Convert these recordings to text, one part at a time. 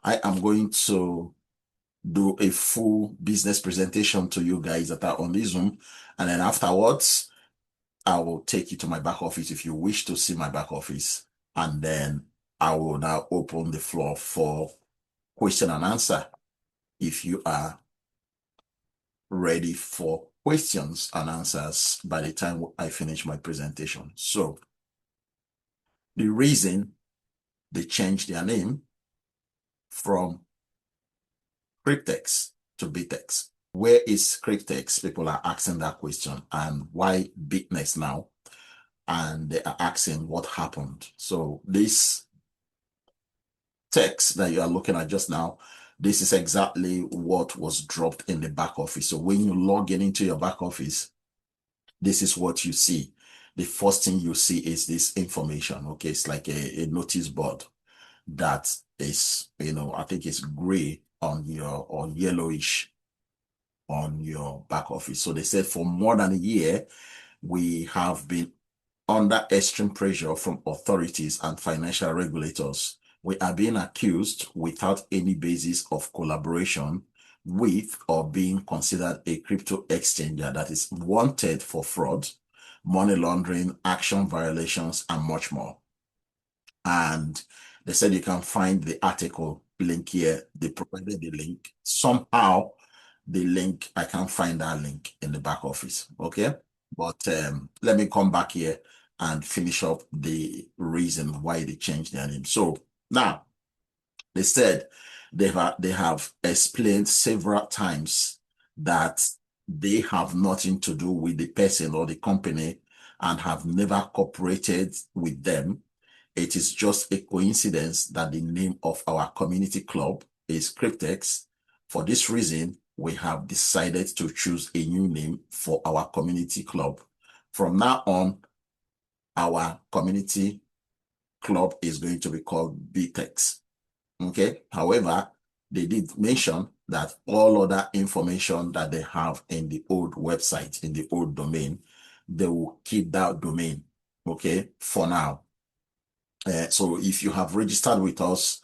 I am going to do a full business presentation to you guys that are on the Zoom. And then afterwards, I will take you to my back office if you wish to see my back office. And then I will now open the floor for question and answer if you are ready for questions and answers by the time I finish my presentation. So the reason they changed their name from cryptex to Bytnex. Where is cryptex? People are asking that question. And why Bytnex now? And they are asking what happened. So this text that you are looking at just now, this is exactly what was dropped in the back office. So when you log in into your back office, this is what you see. The first thing you see is this information. Okay, it's like a notice board that is, I think it's gray on your, or yellowish on your back office. So they said for more than a year, we have been under extreme pressure from authorities and financial regulators. We are being accused without any basis of collaboration with or being considered a crypto exchanger that is wanted for fraud, money laundering, action violations, and much more. And they said you can find the article link here. They provided the link. Somehow, the link, I can't find that link in the back office. Okay. But let me come back here and finish up the reason why they changed their name. So now they said they have explained several times that they have nothing to do with the person or the company and have never cooperated with them. It is just a coincidence that the name of our community club is Cryptex. For this reason, we have decided to choose a new name for our community club. From now on, our community club is going to be called Bytnex. Okay. However, they did mention that all other information that they have in the old website, in the old domain, they will keep that domain. Okay. For now. So if you have registered with us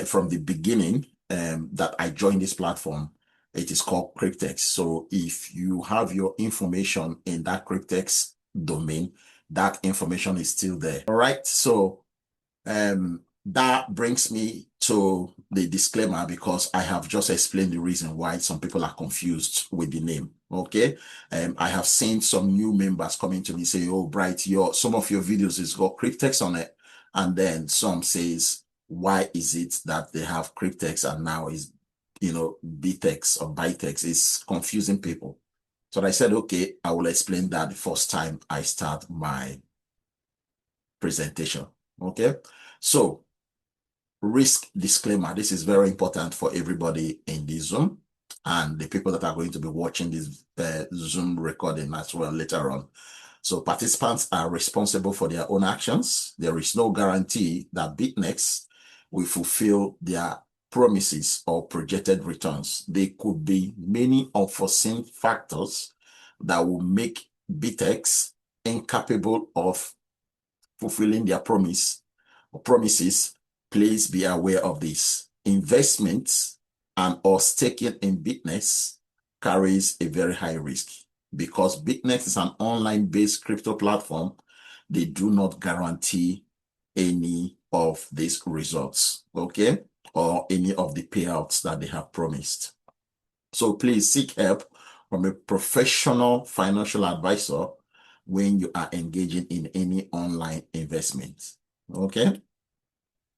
from the beginning that I joined this platform, it is called Cryptex. So if you have your information in that Cryptex domain, that information is still there. All right. So that brings me to the disclaimer because I have just explained the reason why some people are confused with the name. Okay. I have seen some new members coming to me say, oh, Bright, some of your videos has got Cryptex on it. And then some says, why is it that they have Cryptex and now is, Bytnex or Bytnex is confusing people. So I said, okay, I will explain that the first time I start my presentation. Okay. So risk disclaimer. This is very important for everybody in this Zoom and the people that are going to be watching this Zoom recording as well later on. So participants are responsible for their own actions. There is no guarantee that Bytnex will fulfill their promises or projected returns. There could be many unforeseen factors that will make Bytnex incapable of fulfilling their promises. Please be aware of this. Investments and or staking in Bytnex carries a very high risk. Because Bytnex is an online-based crypto platform, they do not guarantee any of these results, okay? Or any of the payouts that they have promised. So please seek help from a professional financial advisor when you are engaging in any online investment, okay?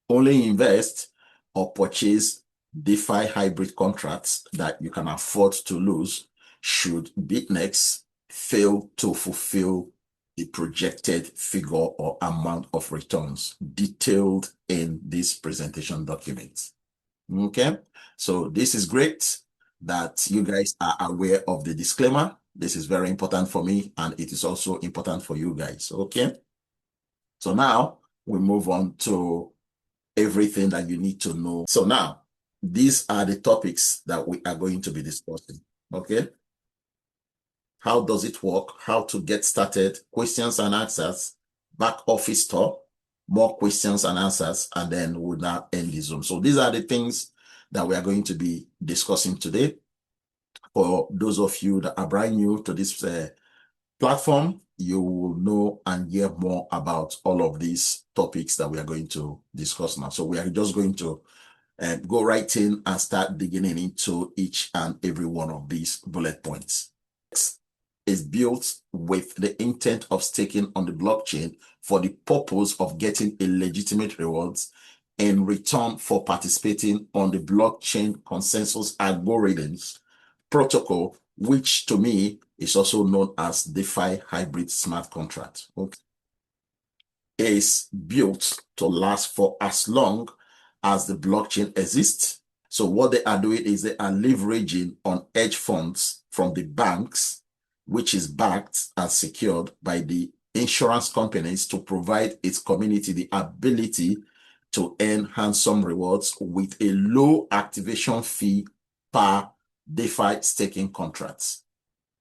Only invest or purchase DeFi hybrid contracts that you can afford to lose should Bytnex fail to fulfill the projected figure or amount of returns detailed in this presentation document. Okay, so this is great that you guys are aware of the disclaimer. This is very important for me and it is also important for you guys. Okay, so now we move on to everything that you need to know. So now, these are the topics that we are going to be discussing, okay? How does it work? How to get started? Questions and answers, back office tour, more questions and answers, and then we'll now end the Zoom. So these are the things that we are going to be discussing today. For those of you that are brand new to this platform, you will know and hear more about all of these topics that we are going to discuss now. So we are just going to go right in and start digging into each and every one of these bullet points. Is built with the intent of staking on the blockchain for the purpose of getting a legitimate rewards in return for participating on the blockchain consensus algorithms protocol, which to me is also known as DeFi hybrid smart contract. Okay. Is built to last for as long as the blockchain exists. So what they are doing is they are leveraging on hedge funds from the banks, which is backed and secured by the insurance companies to provide its community the ability to earn handsome rewards with a low activation fee per DeFi staking contracts.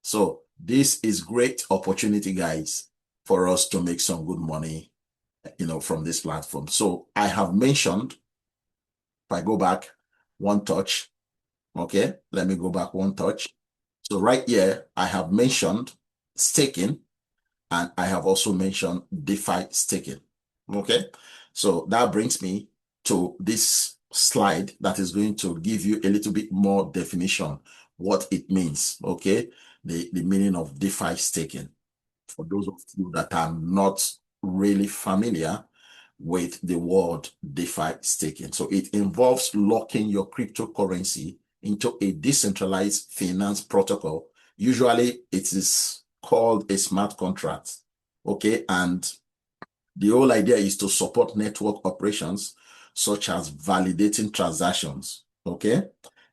So this is great opportunity, guys, for us to make some good money, from this platform. So I have mentioned, if I go back one touch, okay, let me go back one touch. So right here, I have mentioned staking, and I have also mentioned DeFi staking, okay? So that brings me to this slide that is going to give you a little bit more definition, what it means, okay? The meaning of DeFi staking. For those of you that are not really familiar with the word DeFi staking. So it involves locking your cryptocurrency into a decentralized finance protocol. Usually it is called a smart contract. Okay. And the whole idea is to support network operations such as validating transactions. Okay.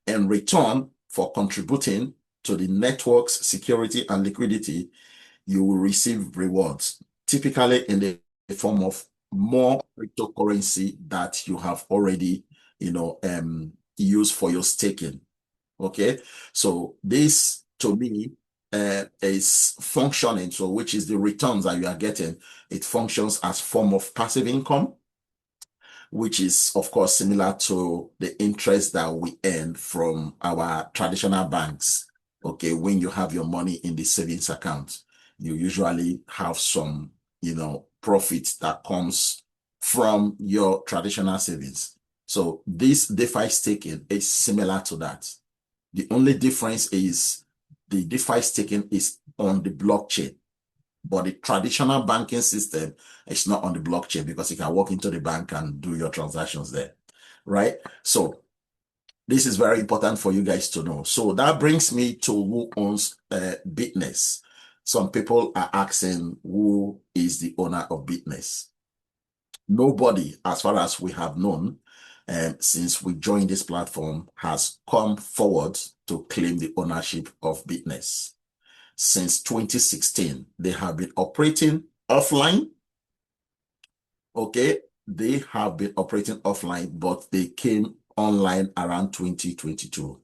In return for contributing to the network's security and liquidity, you will receive rewards, typically in the form of more cryptocurrency that you have already, used for your staking. Okay, so this to me is functioning. So, which is the returns that you are getting? It functions as form of passive income, which is of course similar to the interest that we earn from our traditional banks. Okay, when you have your money in the savings account, you usually have some, profit that comes from your traditional savings. So this DeFi staking is similar to that. The only difference is the DeFi staking is on the blockchain, but the traditional banking system is not on the blockchain because you can walk into the bank and do your transactions there, right? So this is very important for you guys to know. So that brings me to who owns Bytnex. Some people are asking, who is the owner of Bytnex? Nobody, as far as we have known, since we joined this platform, has come forward to claim the ownership of Bytnex. Since 2016, they have been operating offline. Okay, they have been operating offline, but they came online around 2022.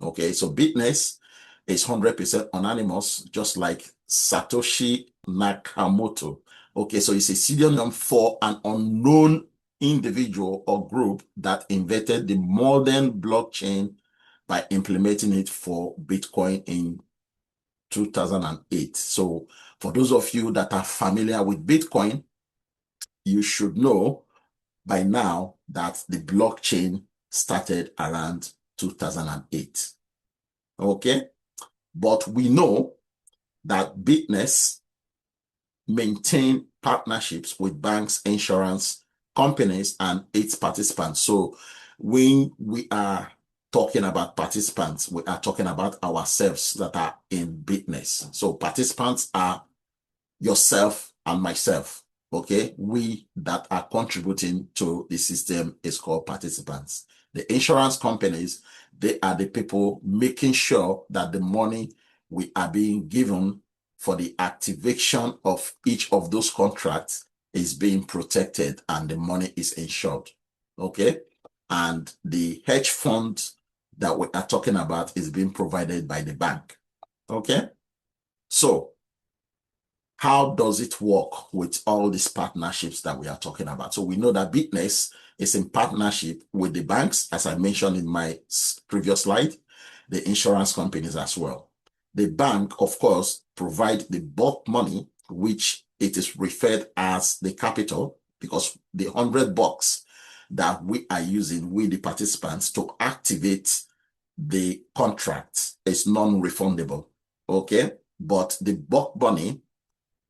Okay, so Bytnex is 100% anonymous, just like Satoshi Nakamoto. Okay, so it's a pseudonym for an unknown individual or group that invented the modern blockchain by implementing it for Bitcoin in 2008. So for those of you that are familiar with Bitcoin, you should know by now that the blockchain started around 2008. Okay, but we know that Bytnex maintain partnerships with banks, insurance companies, and its participants. So when we are talking about participants, we are talking about ourselves that are in Bytnex. So participants are yourself and myself. Okay, we that are contributing to the system is called participants. The insurance companies, they are the people making sure that the money we are being given for the activation of each of those contracts is being protected and the money is insured. Okay, and the hedge fund that we are talking about is being provided by the bank. Okay, so how does it work with all these partnerships that we are talking about? So we know that Bytnex is in partnership with the banks, as I mentioned in my previous slide, the insurance companies as well. The bank, of course, provide the bulk money, which it is referred as the capital, because the $100 that we are using, we the participants, to activate the contract is non-refundable, okay? But the bulk money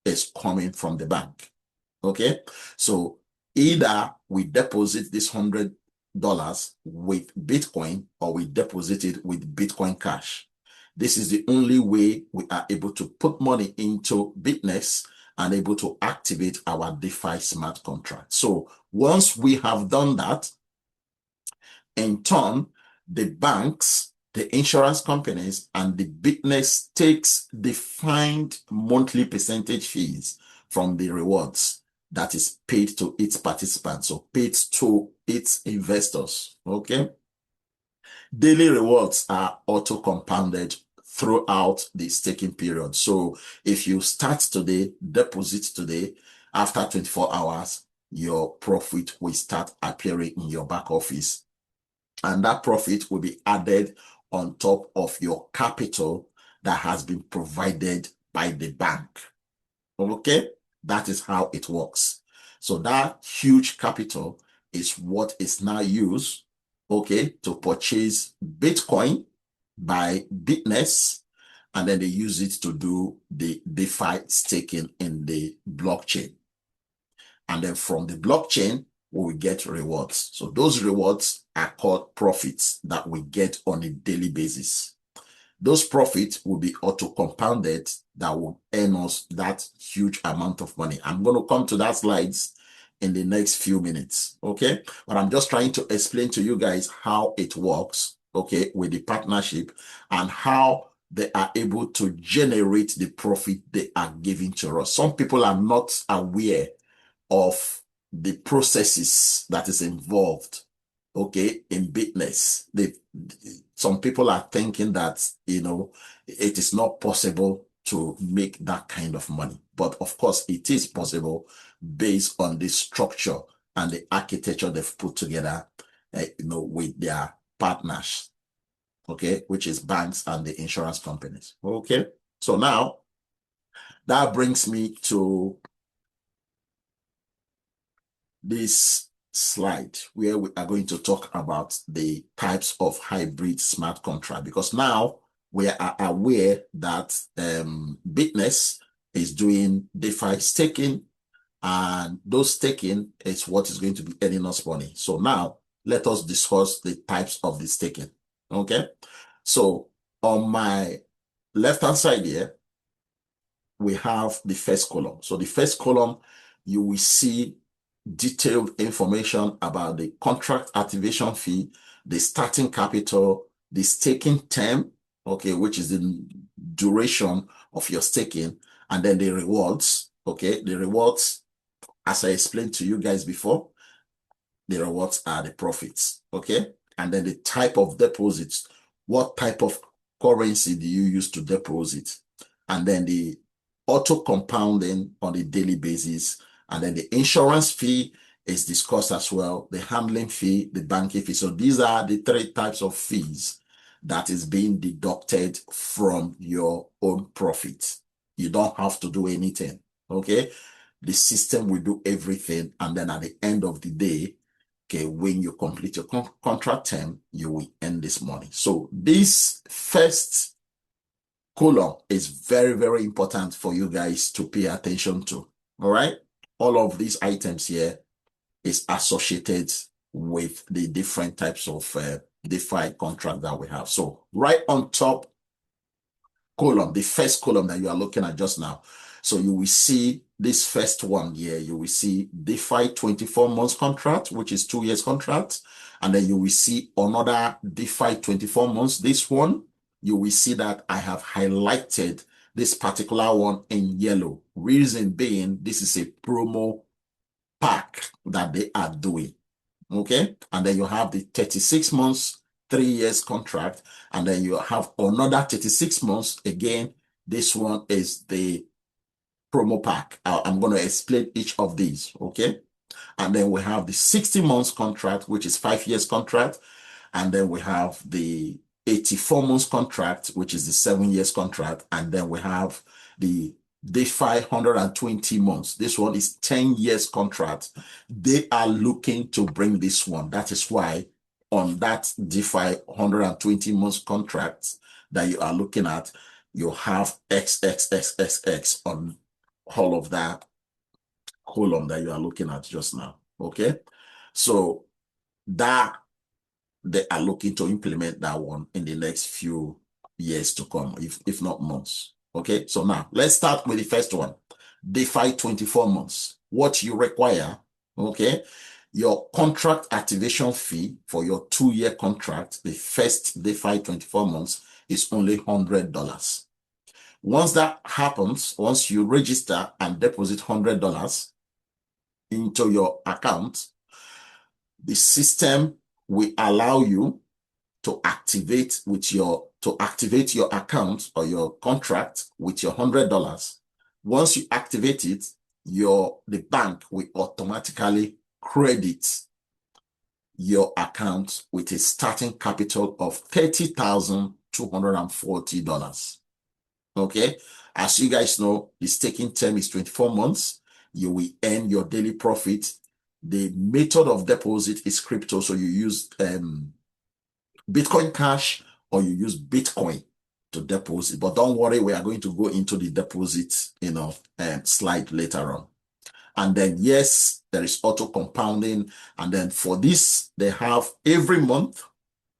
is coming from the bank, okay? So either we deposit this $100 with Bitcoin or we deposit it with Bitcoin Cash. This is the only way we are able to put money into Bytnex and able to activate our DeFi smart contract. So once we have done that, in turn, the banks, the insurance companies, and the Bytnex takes defined monthly percentage fees from the rewards that is paid to its participants or paid to its investors, okay? Daily rewards are auto-compounded throughout the staking period. So if you start today, deposit today, after 24 hours, your profit will start appearing in your back office. And that profit will be added on top of your capital that has been provided by the bank. Okay? That is how it works. So that huge capital is what is now used, okay, to purchase Bitcoin by Bytnex, and then they use it to do the DeFi staking in the blockchain. And then from the blockchain, we will get rewards. So those rewards are called profits that we get on a daily basis. Those profits will be auto-compounded that will earn us that huge amount of money. I'm going to come to that slides in the next few minutes, okay? But I'm just trying to explain to you guys how it works, okay, with the partnership and how they are able to generate the profit they are giving to us. Some people are not aware of the processes that is involved, okay, in Bytnex. Some people are thinking that, it is not possible to make that kind of money. But of course, it is possible based on the structure and the architecture they've put together, with their partners, okay, which is banks and the insurance companies, okay? So now, that brings me to this slide where we are going to talk about the types of hybrid smart contract, because now we are aware that Bytnex is doing DeFi staking, and those staking is what is going to be earning us money. So now let us discuss the types of the staking, okay? So on my left-hand side here, we have the first column. So the first column, you will see detailed information about the contract activation fee, the starting capital, the staking term, okay, which is the duration of your staking, and then the rewards, okay? The rewards, as I explained to you guys before, the rewards are the profits, okay? And then the type of deposits, what type of currency do you use to deposit? And then the auto compounding on a daily basis. And then the insurance fee is discussed as well, the handling fee, the banking fee. So these are the three types of fees that is being deducted from your own profit. You don't have to do anything, okay? The system will do everything. And then at the end of the day, okay, when you complete your contract term, you will earn this money. So this first column is very, very important for you guys to pay attention to. All right. All of these items here is associated with the different types of DeFi contract that we have. So right on top column, the first column that you are looking at just now. So you will see this first one here. You will see DeFi 24 months contract, which is 2 years contract. And then you will see another DeFi 24 months. This one, you will see that I have highlighted this particular one in yellow. Reason being, this is a promo pack that they are doing. Okay. And then you have the 36 months, 3 years contract. And then you have another 36 months. Again, this one is the promo pack. I'm going to explain each of these, okay? And then we have the 60 months contract, which is 5 years contract. And then we have the 84 months contract, which is the 7 years contract. And then we have the DeFi 120 months. This one is 10 years contract. They are looking to bring this one. That is why on that DeFi 120 months contract that you are looking at, you have XXXXX on all of that column that you are looking at just now. Okay. So that they are looking to implement that one in the next few years to come, if not months. Okay. So now let's start with the first one. DeFi 24 months. What you require, okay, your contract activation fee for your 2-year contract, the first DeFi 24 months is only $100. Once that happens, once you register and deposit $100 into your account, the system will allow you to activate your account or your contract with your $100. Once you activate it, the bank will automatically credit your account with a starting capital of $30,240. Okay. As you guys know, the staking term is 24 months. You will earn your daily profit. The method of deposit is crypto. So you use Bitcoin Cash or you use Bitcoin to deposit. But don't worry, we are going to go into the deposit, slide later on. And then, yes, there is auto compounding. And then for this, they have every month,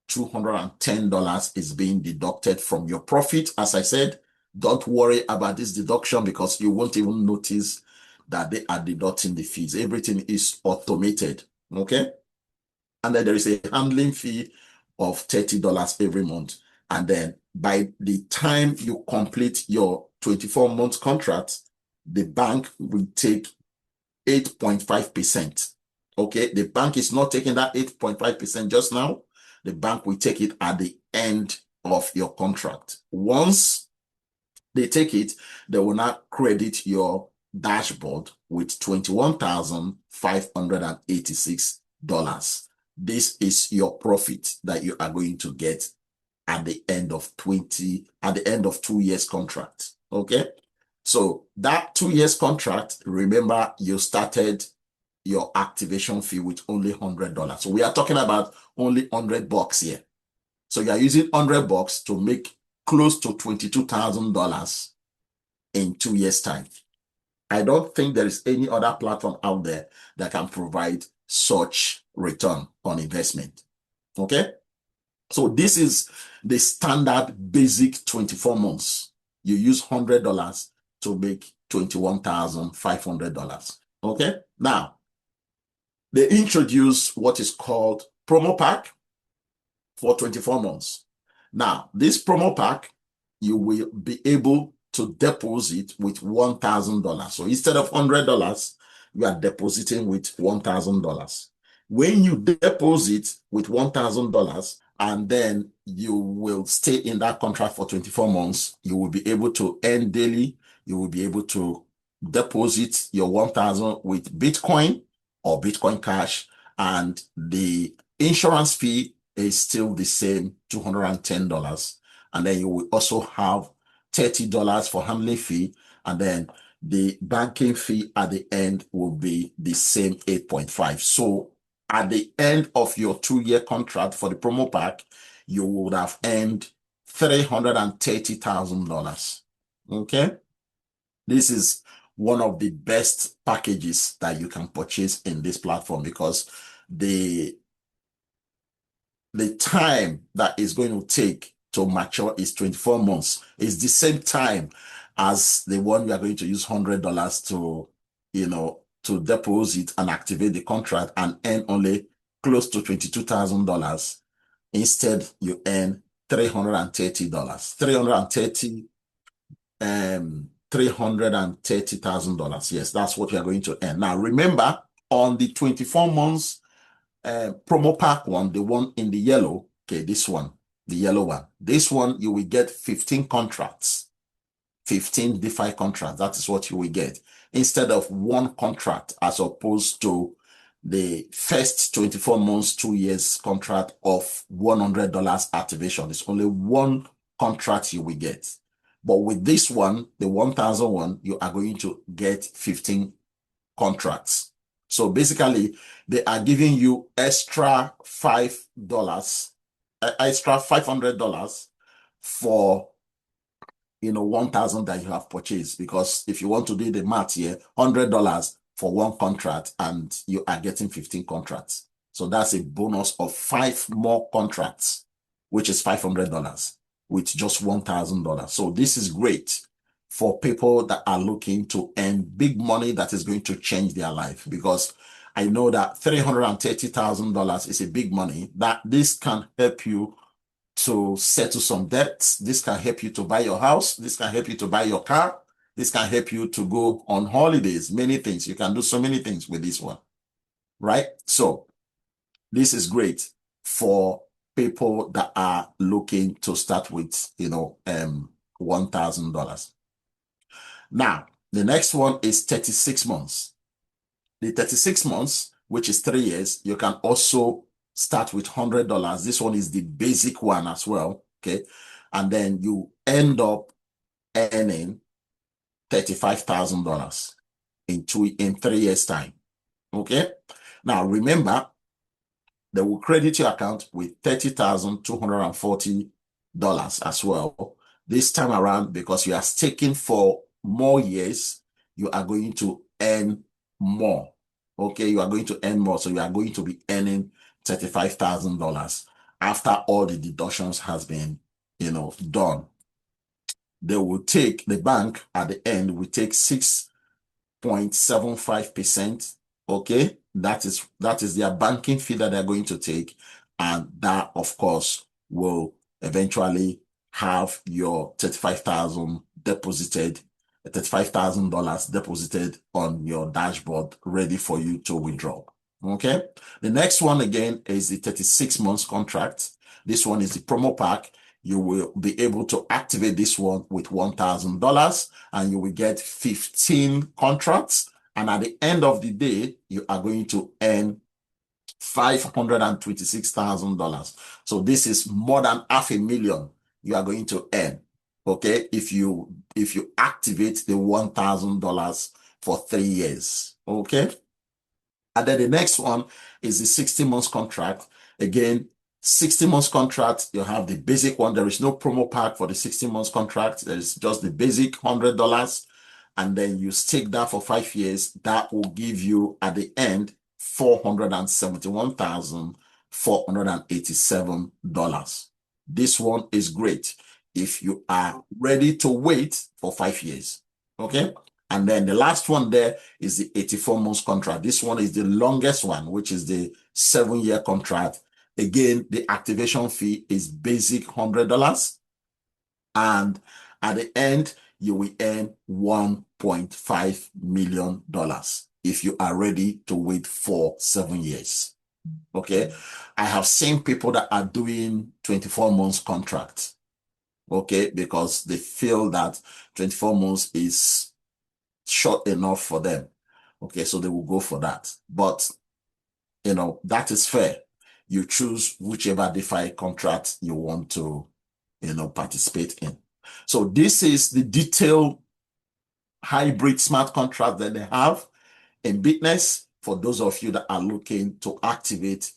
$210 is being deducted from your profit. As I said, don't worry about this deduction because you won't even notice that they are deducting the fees. Everything is automated, okay? And then there is a handling fee of $30 every month. And then by the time you complete your 24-month contract, the bank will take 8.5%. Okay, the bank is not taking that 8.5% just now. The bank will take it at the end of your contract. Once they take it, they will not credit your dashboard with $21,586. This is your profit that you are going to get at the end of 2 years contract. Okay. So that 2 years contract, remember you started your activation fee with only $100. So we are talking about only $100 here. So you are using $100 to make close to $22,000 in 2 years time. I don't think there is any other platform out there that can provide such return on investment. Okay. So this is the standard basic 24 months. You use $100 to make $21,500. Okay. Now, they introduce what is called promo pack for 24 months. Now, this promo pack, you will be able to deposit with $1,000. So instead of $100, you are depositing with $1,000. When you deposit with $1,000 and then you will stay in that contract for 24 months, you will be able to earn daily. You will be able to deposit your 1,000 with Bitcoin or Bitcoin Cash, and the insurance fee is still the same, $210. And then you will also have $30 for handling fee, and then the banking fee at the end will be the same 8.5. So at the end of your 2-year contract for the promo pack, you would have earned $330,000. Okay. This is one of the best packages that you can purchase in this platform because the time that is going to take to mature is 24 months. It's the same time as the one we are going to use $100 to, to deposit and activate the contract and earn only close to $22,000. Instead, you earn $330,000. $330,000. Yes, that's what you are going to earn. Now, remember, on the 24 months promo pack one, the one in the yellow, okay, this one, the yellow one, this one, you will get 15 contracts. 15 DeFi contracts. That is what you will get instead of one contract, as opposed to the first 24 months, 2 years contract of $100 activation. It's only one contract you will get. But with this one, the 1001, you are going to get 15 contracts. So basically, they are giving you extra $5, extra $500 for 1,000 that you have purchased. Because if you want to do the math here, $100 for one contract, and you are getting 15 contracts. So that's a bonus of 5 more contracts, which is $500 with just $1,000. So this is great for people that are looking to earn big money that is going to change their life, because I know that $330,000 is a big money. That this can help you to settle some debts. This can help you to buy your house. This can help you to buy your car. This can help you to go on holidays. Many things. You can do so many things with this one, right? So this is great for people that are looking to start with, $1,000. Now, the next one is 36 months. The 36 months, which is 3 years, you can also start with $100. This one is the basic one as well, okay? And then you end up earning $35,000 in 3 years' time, okay? Now, remember, they will credit your account with $30,240 as well. This time around, because you are staking for more years, you are going to earn more. Okay, you are going to earn more. So you are going to be earning $35,000 after all the deductions has been, done. The bank at the end will take 6.75%. Okay, that is their banking fee that they're going to take. And that, of course, will eventually have your $35,000 deposited on your dashboard, ready for you to withdraw. Okay. The next one again is the 36 months contract. This one is the promo pack. You will be able to activate this one with $1,000 and you will get 15 contracts. And at the end of the day, you are going to earn $526,000. So this is more than $500,000 you are going to earn. Okay, if you activate the $1,000 for 3 years. Okay. And then the next one is the 60 months contract. Again, 60 months contract, you have the basic one. There is no promo pack for the 60 months contract. There is just the basic $100. And then you stake that for 5 years. That will give you at the end $471,487. This one is great if you are ready to wait for 5 years. Okay. And then the last one there is the 84 months contract. This one is the longest one, which is the 7-year contract. Again, the activation fee is basic $100. And at the end, you will earn $1.5 million if you are ready to wait for 7 years. Okay. I have seen people that are doing 24 months contract. Okay. Because they feel that 24 months is short enough for them. Okay. So they will go for that. But, that is fair. You choose whichever DeFi contract you want to, participate in. So this is the detailed hybrid smart contract that they have in Bytnex. For those of you that are looking to activate,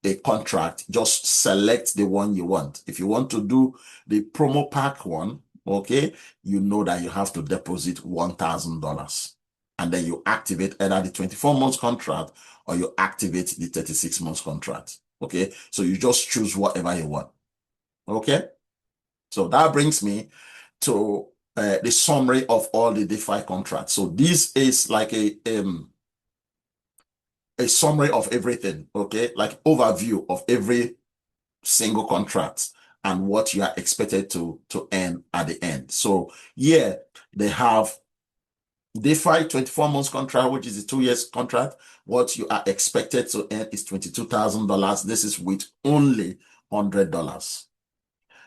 a contract, just select the one you want. If you want to do the promo pack one, okay, you know that you have to deposit $1,000. And then you activate either the 24 months contract or you activate the 36 months contract. Okay, so you just choose whatever you want. Okay, so that brings me to the summary of all the DeFi contracts. So this is like a summary of everything, okay? Like overview of every single contract and what you are expected to earn at the end. So yeah, they have DeFi 24 months contract, which is a 2 years contract. What you are expected to earn is $22,000. This is with only $100.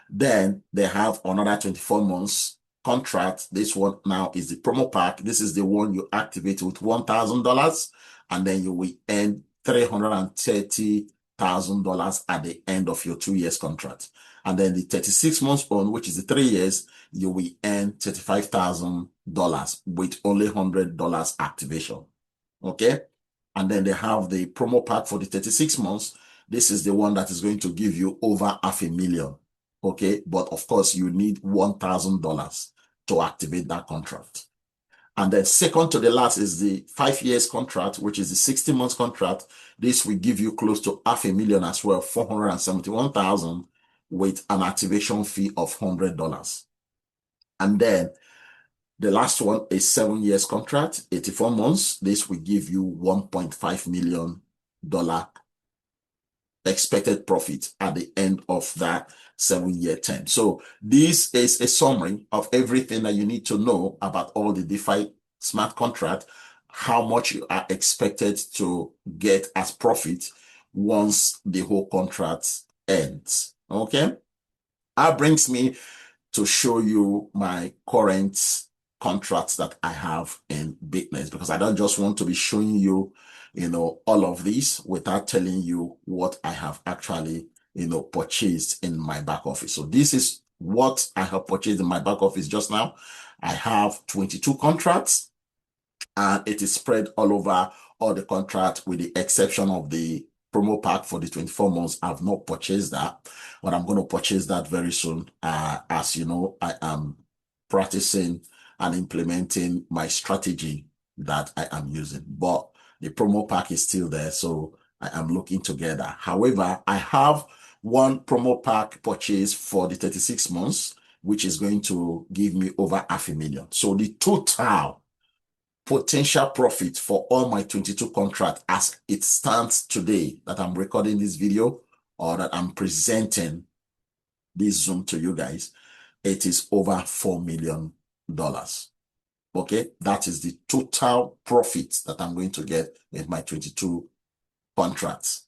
Then they have another 24 months contract. This one now is the promo pack. This is the one you activate with $1,000, and then you will earn $330,000 at the end of your 2 years contract. And then the 36 months on, which is the 3 years, you will earn $35,000 with only $100 activation. Okay. And then they have the promo pack for the 36 months. This is the one that is going to give you over $500,000. Okay. But of course, you need $1,000 to activate that contract. And then second to the last is the 5 years contract, which is the 60 months contract. This will give you close to $500,000 as well, $471,000 with an activation fee of $100. And then the last one is 7 years contract, 84 months. This will give you $1.5 million expected profit at the end of that 7-year term. So this is a summary of everything that you need to know about all the DeFi smart contract, how much you are expected to get as profit once the whole contract ends. Okay. That brings me to show you my current contracts that I have in Bytnex, because I don't just want to be showing you, all of these without telling you what I have actually, purchased in my back office. So this is what I have purchased in my back office just now. I have 22 contracts, and it is spread all over all the contracts with the exception of the promo pack for the 24 months. I've not purchased that, but I'm going to purchase that very soon. As you know, I am practicing and implementing my strategy that I am using, but the promo pack is still there. So I am looking to get that. However, I have one promo pack purchase for the 36 months, which is going to give me over $500,000. So the total potential profit for all my 22 contracts as it stands today that I'm recording this video or that I'm presenting this Zoom to you guys, it is over $4 million. Okay, that is the total profit that I'm going to get with my 22 contracts.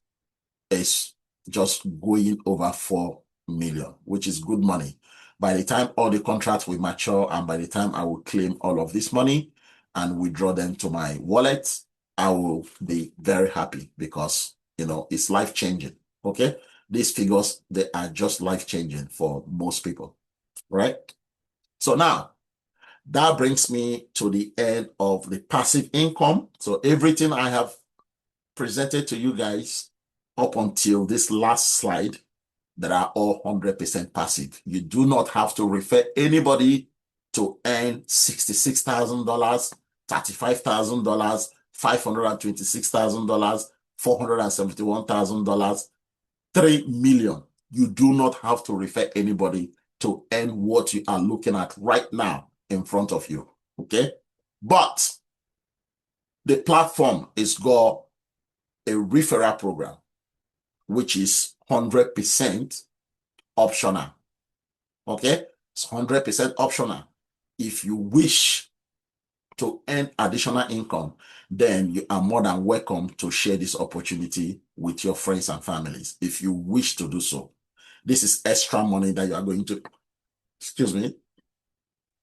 It's just going over 4 million, which is good money. By the time all the contracts will mature and by the time I will claim all of this money and withdraw them to my wallet, I will be very happy because, it's life-changing. Okay, these figures, they are just life-changing for most people, right? So now, that brings me to the end of the passive income. So everything I have presented to you guys up until this last slide, that are all 100% passive. You do not have to refer anybody to earn $66,000, $35,000, $526,000, $471,000, $3 million. You do not have to refer anybody to earn what you are looking at right now in front of you. Okay? But the platform is got a referral program, which is 100% optional. Okay? It's 100% optional. If you wish to earn additional income, then you are more than welcome to share this opportunity with your friends and families if you wish to do so. This is extra money that you are going to, excuse me,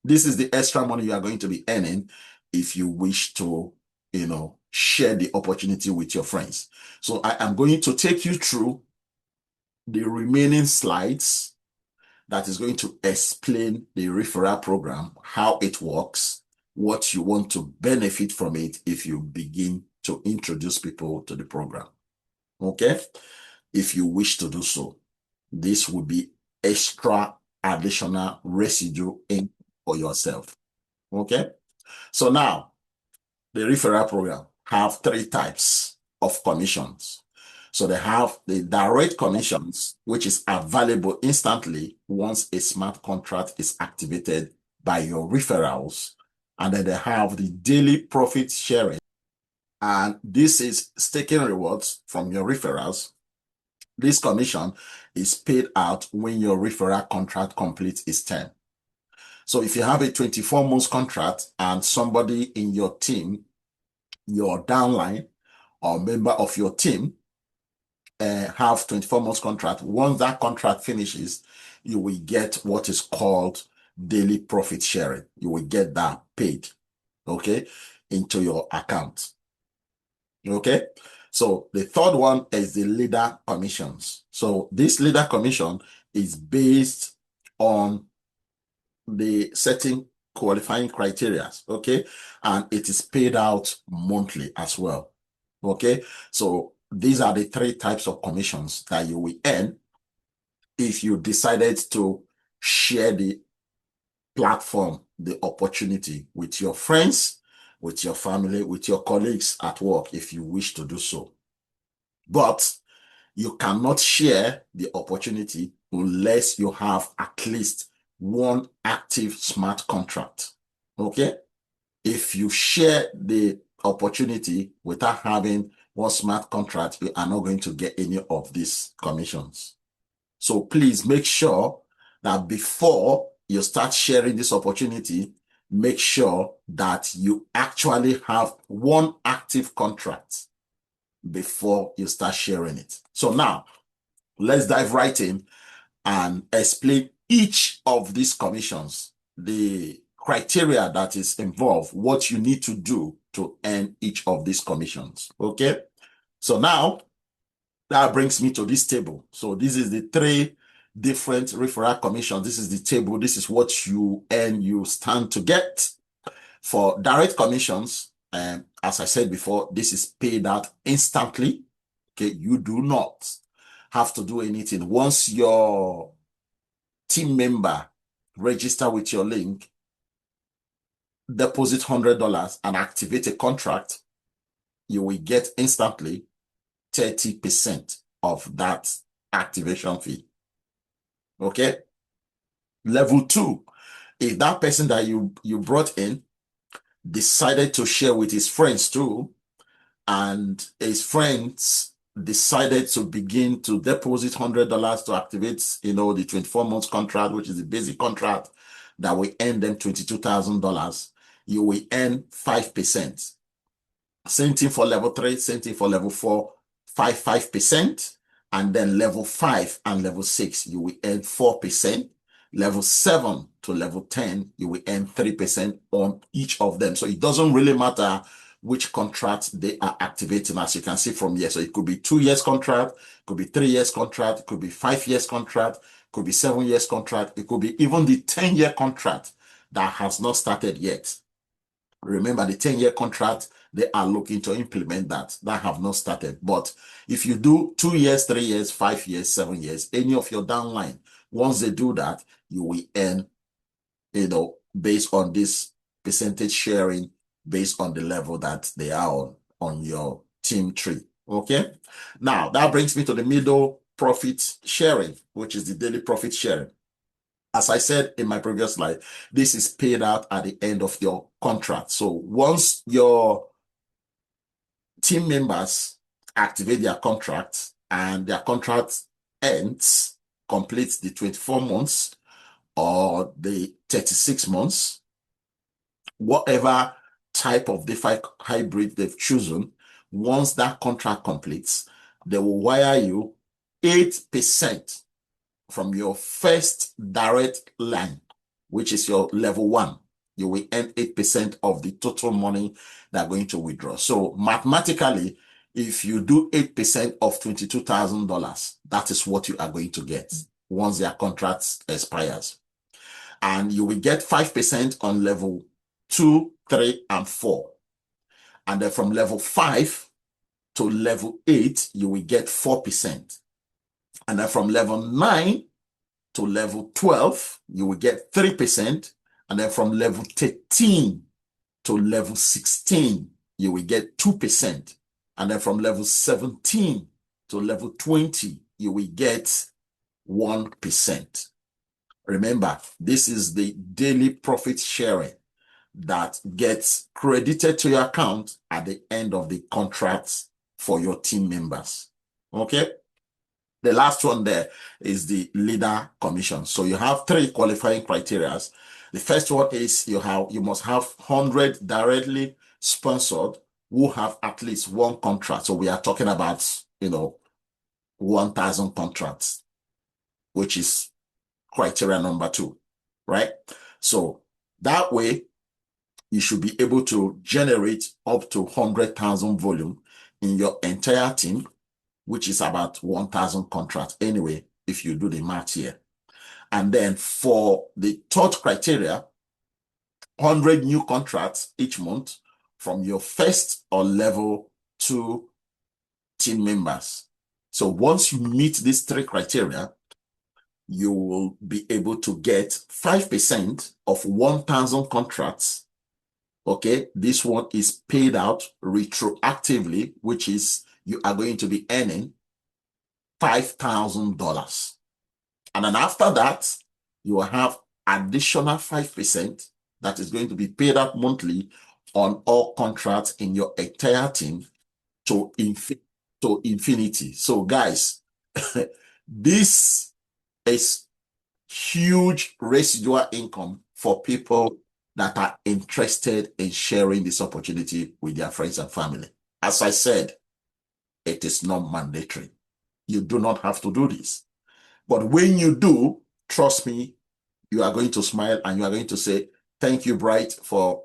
this is the extra money you are going to be earning if you wish to, share the opportunity with your friends. So I am going to take you through the remaining slides that is going to explain the referral program, how it works, what you want to benefit from it if you begin to introduce people to the program. Okay? If you wish to do so, this will be extra additional residual income for yourself. Okay? So now, the referral program have 3 types of commissions. So they have the direct commissions, which is available instantly once a smart contract is activated by your referrals. And then they have the daily profit sharing. And this is staking rewards from your referrals. This commission is paid out when your referral contract completes its term. So if you have a 24-month contract and somebody in your team, your downline or member of your team, have 24 months contract, once that contract finishes, you will get what is called daily profit sharing. You will get that paid, okay, into your account. Okay. So the third one is the leader commissions. So this leader commission is based on the setting qualifying criteria, okay, and it is paid out monthly as well. Okay, so these are the three types of commissions that you will earn if you decided to share the platform, the opportunity with your friends, with your family, with your colleagues at work, if you wish to do so. But you cannot share the opportunity unless you have at least one active smart contract. Okay? If you share the opportunity without having one smart contract, you are not going to get any of these commissions. So please make sure that before you start sharing this opportunity, make sure that you actually have one active contract before you start sharing it. So now, let's dive right in and explain each of these commissions, the criteria that is involved, what you need to do to earn each of these commissions. Okay. So now that brings me to this table. So this is the three different referral commissions. This is the table. This is what you earn, you stand to get. For direct commissions, as I said before, this is paid out instantly. Okay. You do not have to do anything. Once your team member register with your link, deposit $100 and activate a contract, you will get instantly 30% of that activation fee. Okay. Level 2, if that person that you brought in decided to share with his friends too, and his friends decided to begin to deposit $100 to activate, the 24-month contract, which is the basic contract that will earn them $22,000, you will earn 5%. Same thing for level 3, same thing for level 4, 5%. And then level 5 and level 6, you will earn 4%. Level 7 to level 10, you will earn 3% on each of them. So it doesn't really matter which contract they are activating, as you can see from here. So it could be 2 years contract, could be 3 years contract, it could be 5 years contract, could be 7 years contract, it could be even the 10-year contract that has not started yet. Remember, the 10-year contract, they are looking to implement that have not started. But if you do 2 years, 3 years, 5 years, 7 years, any of your downline, once they do that, you will earn, based on this percentage sharing, based on the level that they are on your team tree. Okay. Now that brings me to the middle profit sharing, which is the daily profit sharing. As I said in my previous slide, this is paid out at the end of your contract. So once your team members activate their contract and their contract ends, completes the 24 months or the 36 months, whatever type of DeFi hybrid they've chosen, once that contract completes, they will wire you 8% from your first direct line, which is your level 1. You will earn 8% of the total money they're going to withdraw. So mathematically, if you do 8% of $22,000, that is what you are going to get once their contract expires. And you will get 5% on level 2, 3, and 4. And then from level 5 to level 8, you will get 4%. And then from level 9 to level 12, you will get 3%. And then from level 13 to level 16, you will get 2%. And then from level 17 to level 20, you will get 1%. Remember, this is the daily profit sharing that gets credited to your account at the end of the contract for your team members. Okay? The last one there is the leader commission. So you have 3 qualifying criteria. The first one is you must have 100 directly sponsored who have at least one contract. So we are talking about, 1,000 contracts, which is criteria number 2, right? So that way, you should be able to generate up to 100,000 volume in your entire team, which is about 1,000 contracts anyway, if you do the math here. And then for the third criteria, 100 new contracts each month from your first or level 2 team members. So once you meet these 3 criteria, you will be able to get 5% of 1,000 contracts. Okay, this one is paid out retroactively, which is you are going to be earning $5,000. And then after that, you will have additional 5% that is going to be paid out monthly on all contracts in your entire team to infinity. So guys, this is huge residual income for people that are interested in sharing this opportunity with their friends and family. As I said, it is not mandatory. You do not have to do this. But when you do, trust me, you are going to smile and you are going to say, thank you, Bright, for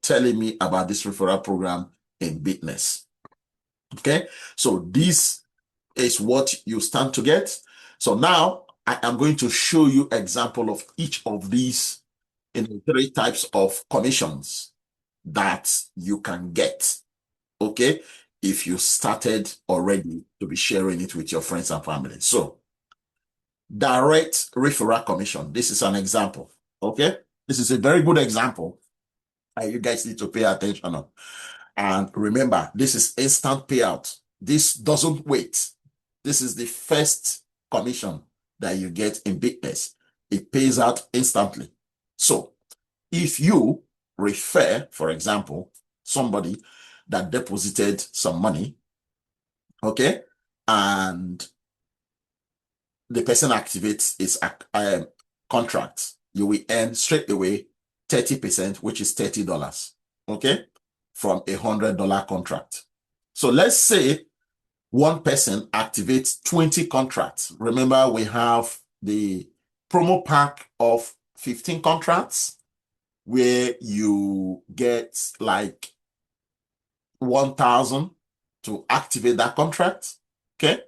telling me about this referral program in Bytnex. Okay, so this is what you stand to get. So now I am going to show you example of each of these 3 types of commissions that you can get. Okay, if you started already to be sharing it with your friends and family. So direct referral commission. This is an example. Okay, this is a very good example. You guys need to pay attention on. And remember, this is instant payout. This doesn't wait. This is the first commission that you get in Bytnex. It pays out instantly. So if you refer, for example, somebody that deposited some money, okay, and the person activates his contract, you will earn straight away 30%, which is $30, okay, from a $100 contract. So let's say one person activates 20 contracts. Remember, we have the promo pack of 15 contracts where you get like 1,000 to activate that contract. Okay.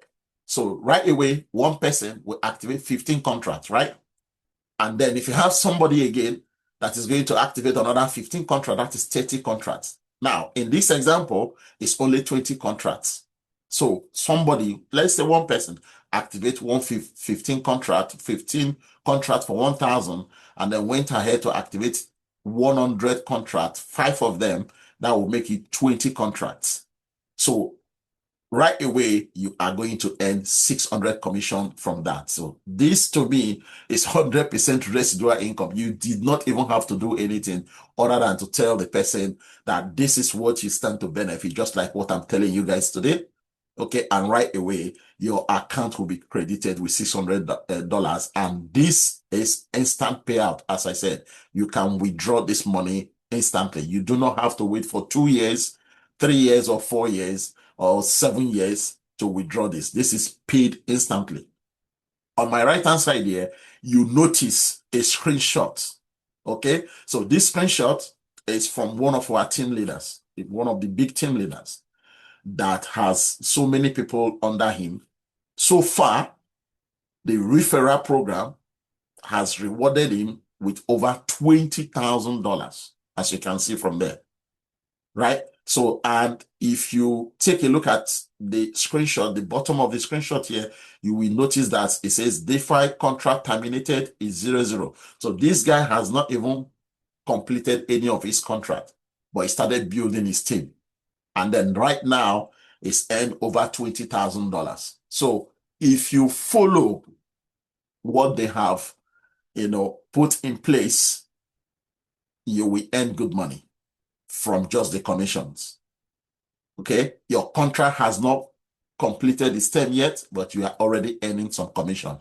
So right away, one person will activate 15 contracts, right? And then if you have somebody again that is going to activate another 15 contracts, that is 30 contracts. Now, in this example, it's only 20 contracts. So somebody, let's say one person, activate 15 contract for 1,000, and then went ahead to activate 100 contracts, 5 of them, that will make it 20 contracts. So right away, you are going to earn 600 commission from that. So this to me is 100% residual income. You did not even have to do anything other than to tell the person that this is what you stand to benefit, just like what I'm telling you guys today. Okay, and right away, your account will be credited with $600, and this is instant payout. As I said, you can withdraw this money instantly. You do not have to wait for 2 years, 3 years, or 4 years, or 7 years to withdraw this. This is paid instantly. On my right-hand side here, you notice a screenshot. Okay, so this screenshot is from one of our team leaders, one of the big team leaders that has so many people under him. So far, the referral program has rewarded him with over $20,000, as you can see from there, right? So, and if you take a look at the screenshot, the bottom of the screenshot here, you will notice that it says DeFi contract terminated is 00. So this guy has not even completed any of his contract, but he started building his team. And then right now, it's earned over $20,000. So if you follow what they have, put in place, you will earn good money from just the commissions. Okay, your contract has not completed its term yet, but you are already earning some commission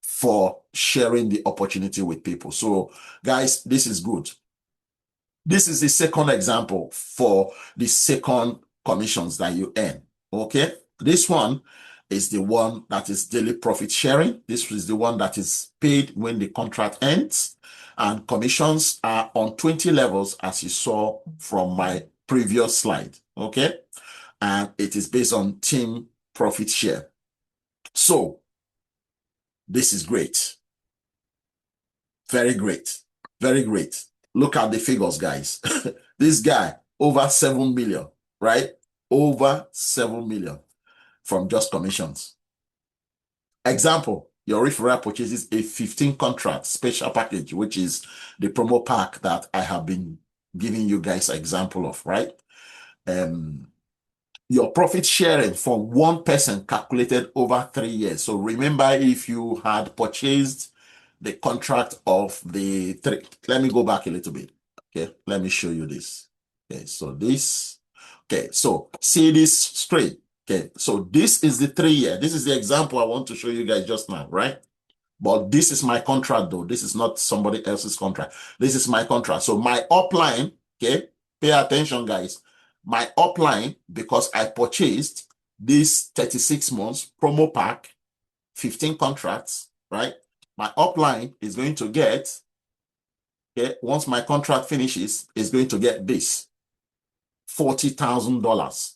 for sharing the opportunity with people. So guys, this is good. This is the second example for the second commissions that you earn. Okay, this one is the one that is daily profit sharing. This is the one that is paid when the contract ends. And commissions are on 20 levels, as you saw from my previous slide. Okay. And it is based on team profit share. So this is great. Very great. Very great. Look at the figures, guys. This guy, over 7 million, right? Over 7 million from just commissions. Example, your referral purchases a 15 contract special package, which is the promo pack that I have been giving you guys an example of, right? Your profit sharing from one person calculated over 3 years. So remember, if you had purchased the contract of the three, let me go back a little bit. Okay, let me show you this. Okay, so this, okay, so see this straight. Okay, so this is the 3 year. This is the example I want to show you guys just now, right? But this is my contract though. This is not somebody else's contract. This is my contract. So my upline, okay, pay attention, guys. My upline, because I purchased this 36 months promo pack, 15 contracts, right? My upline is going to get, okay, once my contract finishes, is going to get this, $40,000,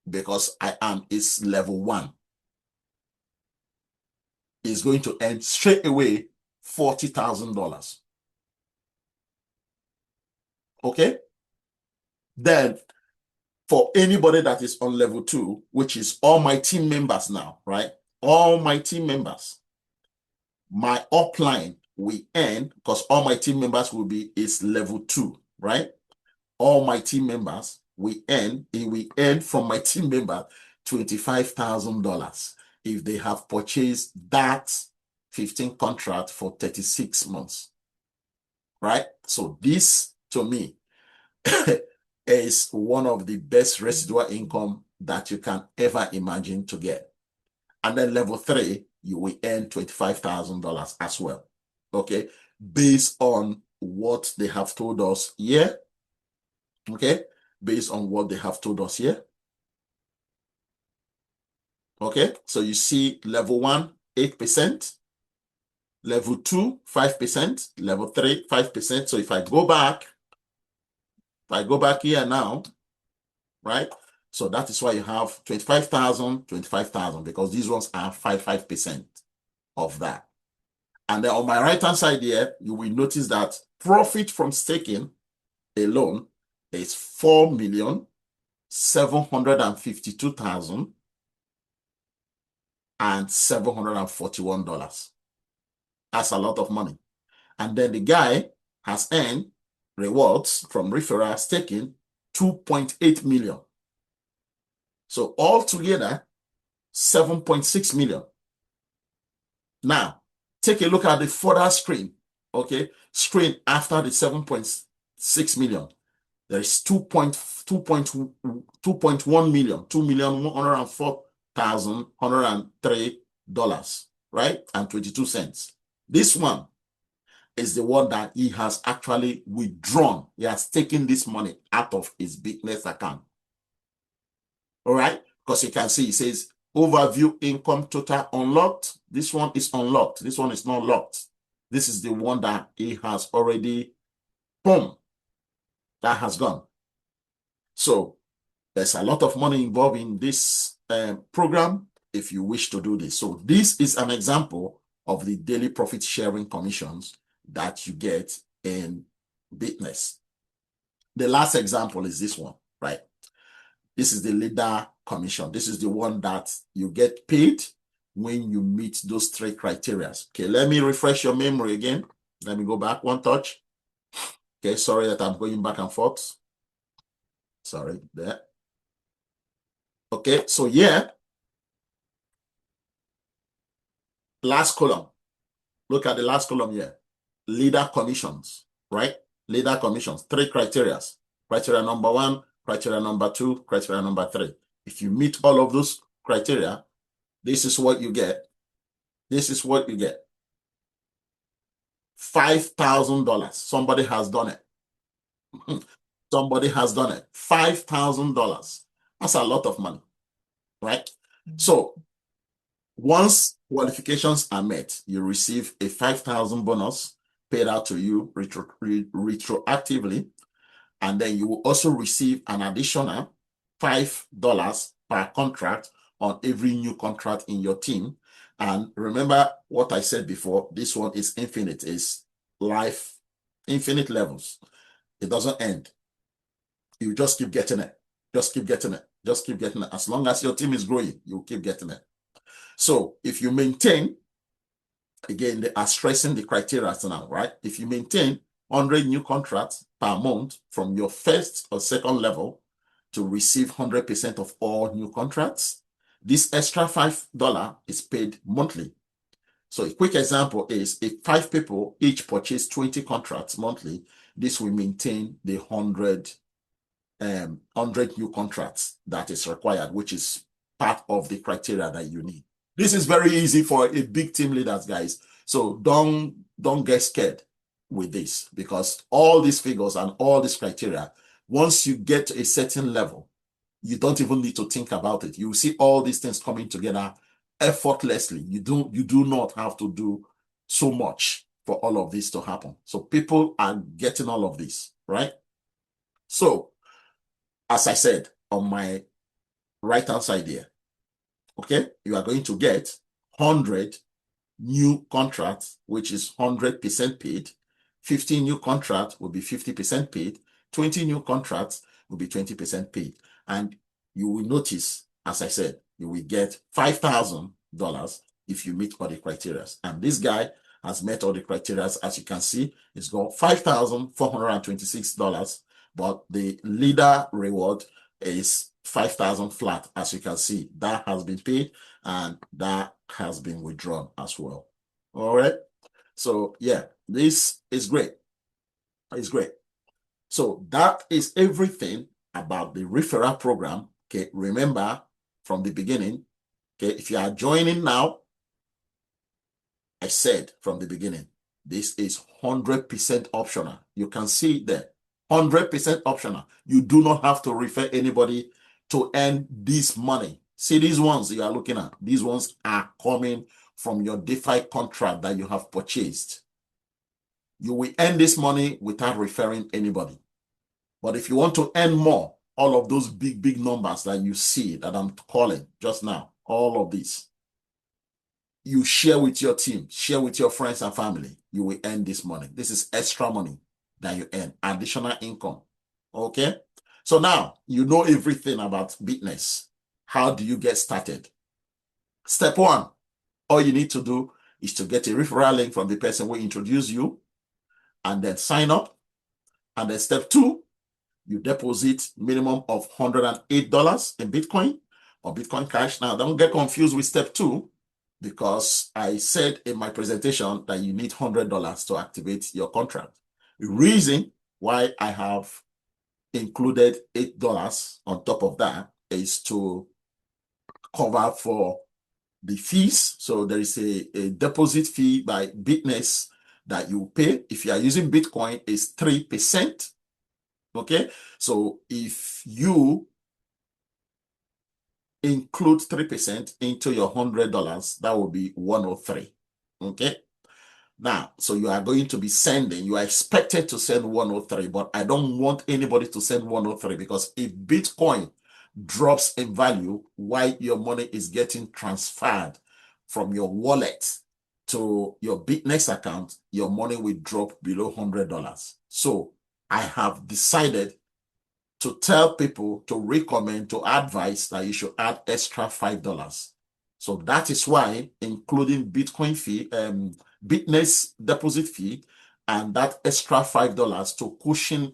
because I am its level 1. Is going to earn straight away $40,000. Okay? Then for anybody that is on level 2, which is all my team members now, right? All my team members, my upline we earn, because all my team members will be is level 2, right? All my team members we earn from my team member $25,000 if they have purchased that 15 contract for 36 months, right? So this to me is one of the best residual income that you can ever imagine to get. And then level 3, you will earn $25,000 as well. Okay, based on what they have told us here. Okay, based on what they have told us here. Okay, so you see level 1, 8%, level 2, 5%, level 3, 5%. So if I go back here now, right? So that is why you have 25,000, 25,000, because these ones are 5% of that. And then on my right-hand side here, you will notice that profit from staking alone is $4,752,741. That's a lot of money. And then the guy has earned rewards from referral staking 2.8 million. So altogether, 7.6 million. Now, take a look at the further screen, okay? Screen after the 7.6 million. There is 2.1 million, $2,104,103, right? And 22 cents. This one is the one that he has actually withdrawn. He has taken this money out of his Bytnex account. All right? Because you can see it says overview income total unlocked. This one is unlocked. This one is not locked. This is the one that he has already, boom, that has gone. So there's a lot of money involved in this program if you wish to do this. So this is an example of the daily profit sharing commissions that you get in Bytnex. The last example is this one, right? This is the leader commission. This is the one that you get paid when you meet those 3 criteria. Okay, let me refresh your memory again. Let me go back one touch. Okay, sorry that I'm going back and forth. Sorry, there. Okay, so yeah, last column. Look at the last column here. Leader commissions, right? Leader commissions, 3 criteria. Criteria number 1, criteria number 2, criteria number 3. If you meet all of those criteria, this is what you get. This is what you get. $5,000. Somebody has done it. Somebody has done it. $5,000. That's a lot of money. right? So once qualifications are met, you receive a 5,000 bonus paid out to you retroactively. And then you will also receive an additional $5 per contract on every new contract in your team. And remember what I said before, this one is infinite, is life, infinite levels. It doesn't end. You just keep getting it. Just keep getting it. Just keep getting it. As long as your team is growing, you'll keep getting it. So if you maintain, again, they are stressing the criteria now, right? If you maintain 100 new contracts per month from your first or second level to receive 100% of all new contracts, this extra $5 is paid monthly. So a quick example is if 5 people each purchase 20 contracts monthly, this will maintain the 100 new contracts that is required, which is part of the criteria that you need. This is very easy for a big team leaders, guys. So don't get scared with this, because all these figures and all these criteria, once you get to a certain level, you don't even need to think about it. You see all these things coming together effortlessly. You do not have to do so much for all of this to happen. So people are getting all of this, right? So as I said, on my right hand side here, okay, you are going to get 100 new contracts, which is 100% paid. 15 new contracts will be 50% paid. 20 new contracts will be 20% paid. And you will notice, as I said, you will get $5,000 if you meet all the criteria. And this guy has met all the criteria. As you can see, it's got $5,426, but the leader reward is 5,000 flat. As you can see, that has been paid and that has been withdrawn as well. All right. So yeah, this is great. It's great. So that is everything about the referral program. Okay. Remember from the beginning, okay, if you are joining now, I said from the beginning, this is 100% optional. You can see that 100% optional. You do not have to refer anybody to earn this money. See these ones you are looking at. These ones are coming from your DeFi contract that you have purchased. You will earn this money without referring anybody. But if you want to earn more, all of those big numbers that you see that I'm calling just now, all of these, you share with your team, share with your friends and family, you will earn this money. This is extra money that you earn, additional income. Okay? So now you know everything about Bytnex. How do you get started? Step one, all you need to do is to get a referral link from the person who introduced you and then sign up. And then step two, you deposit minimum of $108 in Bitcoin or Bitcoin Cash. Now, don't get confused with step two, because I said in my presentation that you need $100 to activate your contract. The reason why I have included $8 on top of that is to cover for the fees. So there is a deposit fee by Bytnex that you pay. If you are using Bitcoin, it's 3%. Okay, so if you include 3% into your $100, that will be 103. Okay, now, so you are going to be sending, you are expected to send 103, but I don't want anybody to send 103, because if Bitcoin drops in value while your money is getting transferred from your wallet to your Bytnex account, your money will drop below $100. So I have decided to tell people, to recommend, to advise that you should add extra $5. So that is why, including Bitcoin fee, Bytnex deposit fee, and that extra $5 to cushion,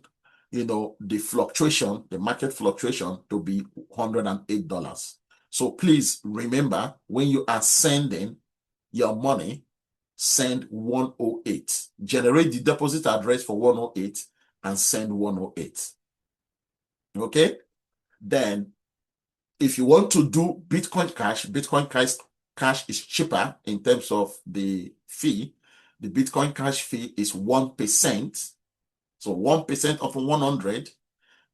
the fluctuation, the market fluctuation, to be $108. So please remember, when you are sending your money, send 108. Generate the deposit address for 108 and send 108. Okay, then if you want to do Bitcoin Cash is cheaper in terms of the fee. The Bitcoin Cash fee is 1%. So 1% of 100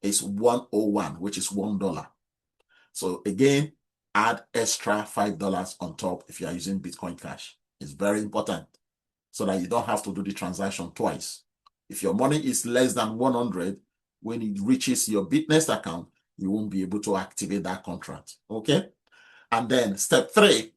is 101, which is $1. So again, add extra $5 on top if you are using Bitcoin Cash. It's very important so that you don't have to do the transaction twice. If your money is less than 100, when it reaches your Bytnex account, you won't be able to activate that contract. Okay? And then step 3,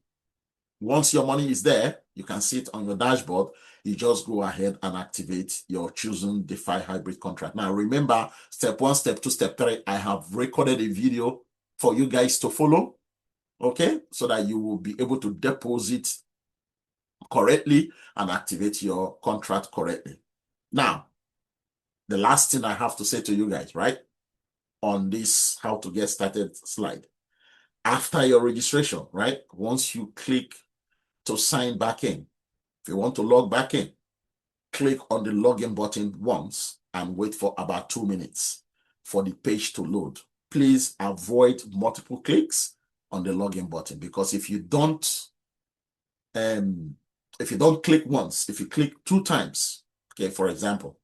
once your money is there, you can see it on your dashboard. You just go ahead and activate your chosen DeFi hybrid contract. Now, remember, step 1, step 2, step 3, I have recorded a video for you guys to follow, okay? So that you will be able to deposit correctly and activate your contract correctly. Now, the last thing I have to say to you guys, right, on this how to get started slide. After your registration, right, once you click to sign back in, if you want to log back in, click on the login button once and wait for about 2 minutes for the page to load. Please avoid multiple clicks on the login button, because if you don't click once, if you click 2 times, okay, for example,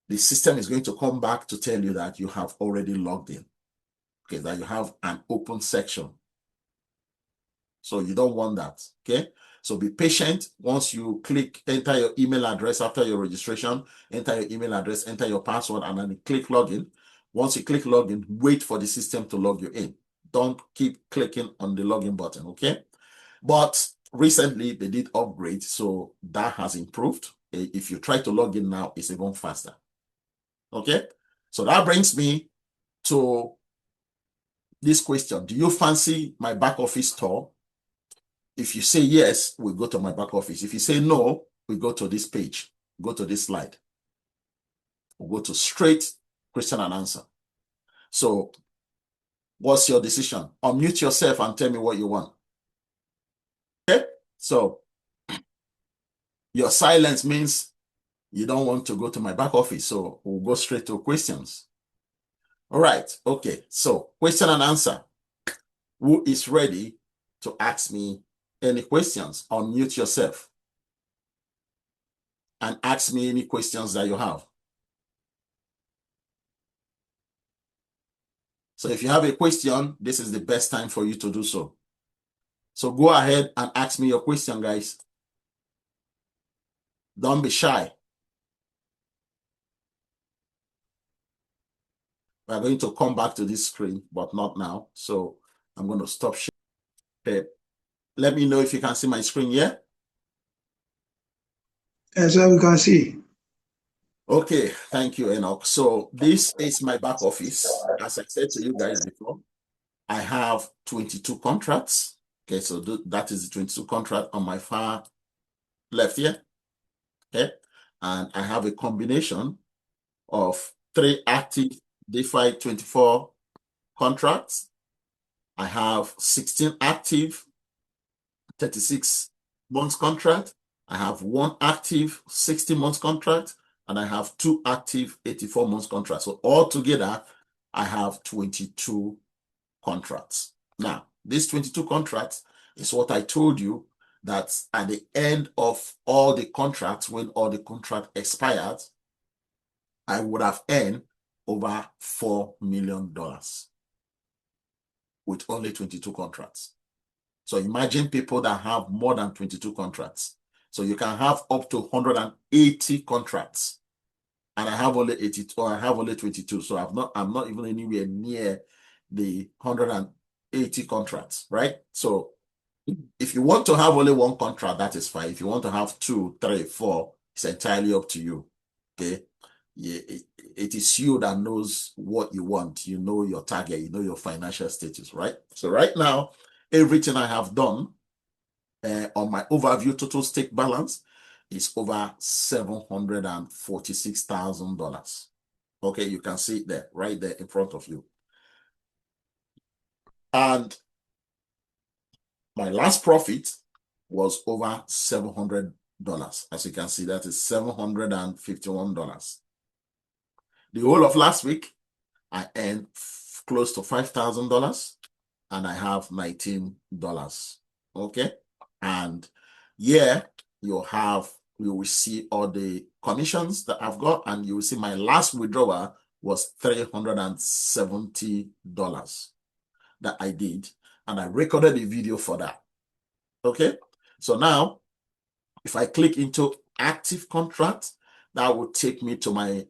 the system is going to come back to tell you that you have already logged in, okay, that you have an open section. So you don't want that, okay? So be patient. Once you click, enter your email address after your registration, enter your email address, enter your password, and then click login. Once you click login, wait for the system to log you in. Don't keep clicking on the login button, okay? But recently they did upgrade, so that has improved. If you try to log in now, it's even faster, okay? So that brings me to this question. Do you fancy my back office store? If you say yes, we go to my back office. If you say no, we go to this page, go to this slide. We'll go to straight question and answer. So what's your decision? Unmute yourself and tell me what you want. Okay, so your silence means you don't want to go to my back office. So we'll go straight to questions. All right, okay, so question and answer. Who is ready to ask me any questions? Unmute yourself and ask me any questions that you have. So if you have a question, this is the best time for you to do so. So go ahead and ask me your question, guys. Don't be shy. We're going to come back to this screen, but not now. So I'm going to stop sharing. Okay. Let me know if you can see my screen here. Yes, we can see. Okay, thank you, Enoch. So this is my back office. As I said to you guys before, I have 22 contracts. Okay, so that is the 22 contract on my far left here. Okay, and I have a combination of 3 active DeFi 24 contracts. I have 16 active 36 months contract. I have 1 active 60 months contract, and I have 2 active 84 months contracts. So altogether, I have 22 contracts. Now, these 22 contracts is what I told you that at the end of all the contracts, when all the contract expired, I would have earned over $4 million with only 22 contracts. So imagine people that have more than 22 contracts. So you can have up to 180 contracts. And I have only 82, or I have only 22. So I'm not even anywhere near the 180 contracts, right? So if you want to have only 1 contract, that is fine. If you want to have 2, 3, 4, it's entirely up to you. Okay. Yeah, it is you that knows what you want. You know your target, you know your financial status, right? So right now, everything I have done on my overview total stake balance is over $746,000. Okay, you can see it there, right there in front of you. And my last profit was over $700. As you can see, that is $751. The whole of last week, I earned close to $5,000, and I have $19. Okay, and yeah, you will see all the commissions that I've got, and you will see my last withdrawal was $370 that I did. And and I recorded a video for that. Okay, so now if I click into active contract, that will take me to my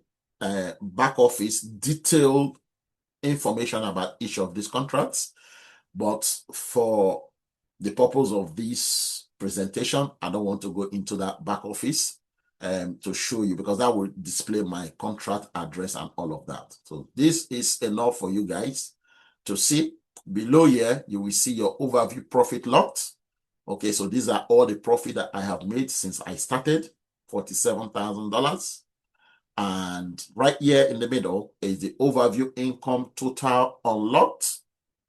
back office detailed information about each of these contracts. But for the purpose of this presentation, I don't want to go into that back office to show you, because that will display my contract address and all of that. So this is enough for you guys to see. Below here, you will see your overview profit locked. Okay, so these are all the profit that I have made since I started, $47,000. And right here in the middle is the overview income total unlocked.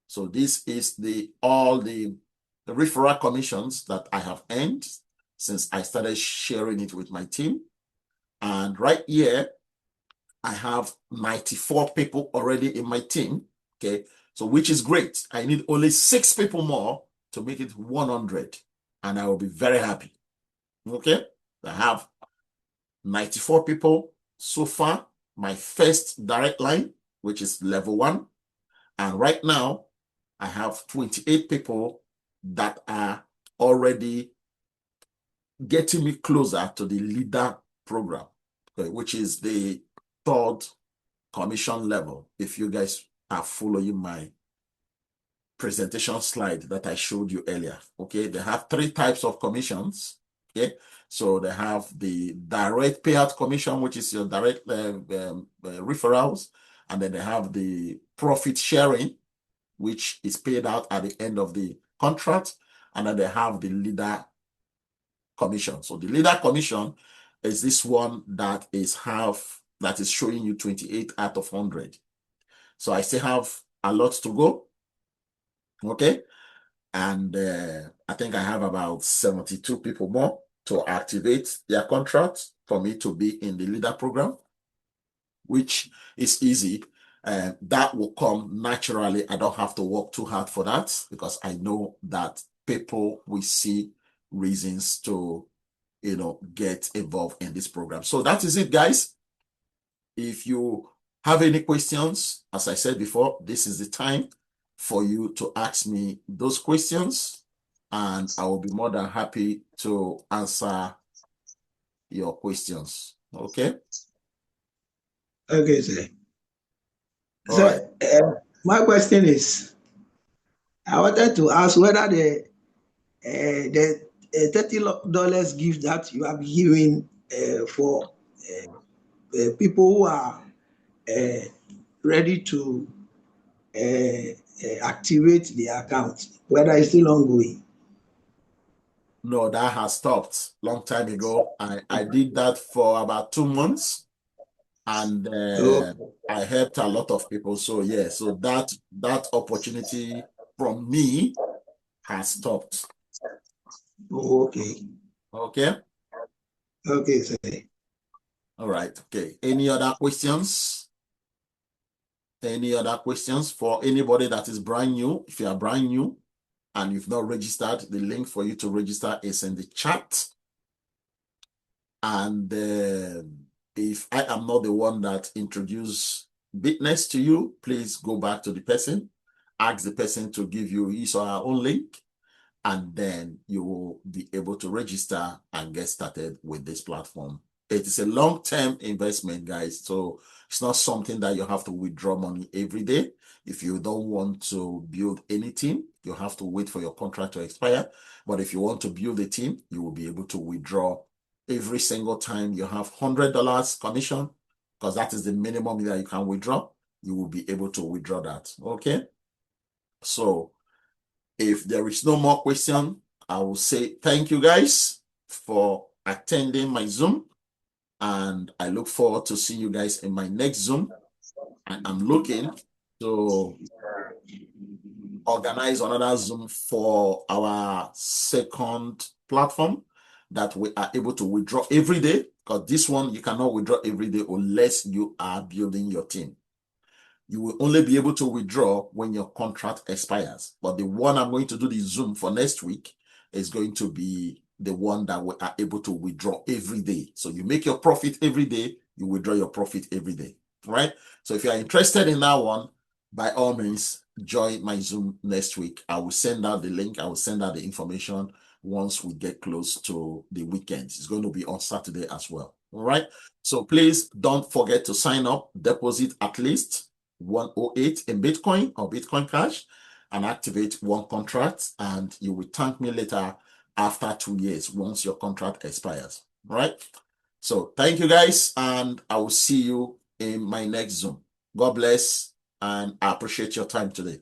So this is all the referral commissions that I have earned since I started sharing it with my team. And right here, I have 94 people already in my team. Okay, so which is great. I need only 6 people more to make it 100, and I will be very happy. Okay, I have 94 people so far. My first direct line, which is level 1, and right now I have 28 people that are already getting me closer to the leader program, okay, which is the 3rd commission level. If you guys are following my presentation slide that I showed you earlier, okay, they have 3 types of commissions. Okay, so they have the direct payout commission, which is your direct referrals, and then they have the profit sharing, which is paid out at the end of the contract, and then they have the leader commission. So the leader commission is this one that is showing you 28 out of 100. So I still have a lot to go. Okay, and I think I have about 72 people more to activate their contract for me to be in the leader program, which is easy. That will come naturally. I don't have to work too hard for that, because I know that people will see reasons to, get involved in this program. So that is it, guys. If you have any questions, as I said before, this is the time for you to ask me those questions, and I will be more than happy to answer your questions. Okay? Okay, sir. All So, right. my question is, I wanted to ask whether the $30 gift that you have given for people who are ready to activate the account, whether it's still ongoing. No, that has stopped long time ago. I did that for about 2 months, and Oh, I helped a lot of people. So yeah, so that opportunity from me has stopped. okay. Okay. Okay, sir. All right. Okay. Any other questions? Any other questions for anybody that is brand new? If you are brand new and you've not registered, the link for you to register is in the chat. And if I am not the one that introduced Bytnex to you, please go back to the person, ask the person to give you his or her own link, and then you will be able to register and get started with this platform. It is a long-term investment, guys. So it's not something that you have to withdraw money every day. If you don't want to build any team, you have to wait for your contract to expire. But if you want to build a team, you will be able to withdraw every single time you have $100 commission, because that is the minimum that you can withdraw. You will be able to withdraw that. Okay. So if there is no more question, I will say thank you guys for attending my Zoom, and I look forward to seeing you guys in my next Zoom. And I'm looking to organize another Zoom for our second platform that we are able to withdraw every day, because this one you cannot withdraw every day unless you are building your team. You will only be able to withdraw when your contract expires. But the one I'm going to do the Zoom for next week is going to be the one that we are able to withdraw every day. So you make your profit every day, you withdraw your profit every day, right? So if you are interested in that one, by all means, join my Zoom next week. I will send out the link. I will send out the information once we get close to the weekends. It's going to be on Saturday as well. All right. So please don't forget to sign up, deposit at least 108 in Bitcoin or Bitcoin Cash, and activate one contract. And you will thank me later after 2 years once your contract expires. All right. So thank you guys, and I will see you in my next Zoom. God bless, and I appreciate your time today.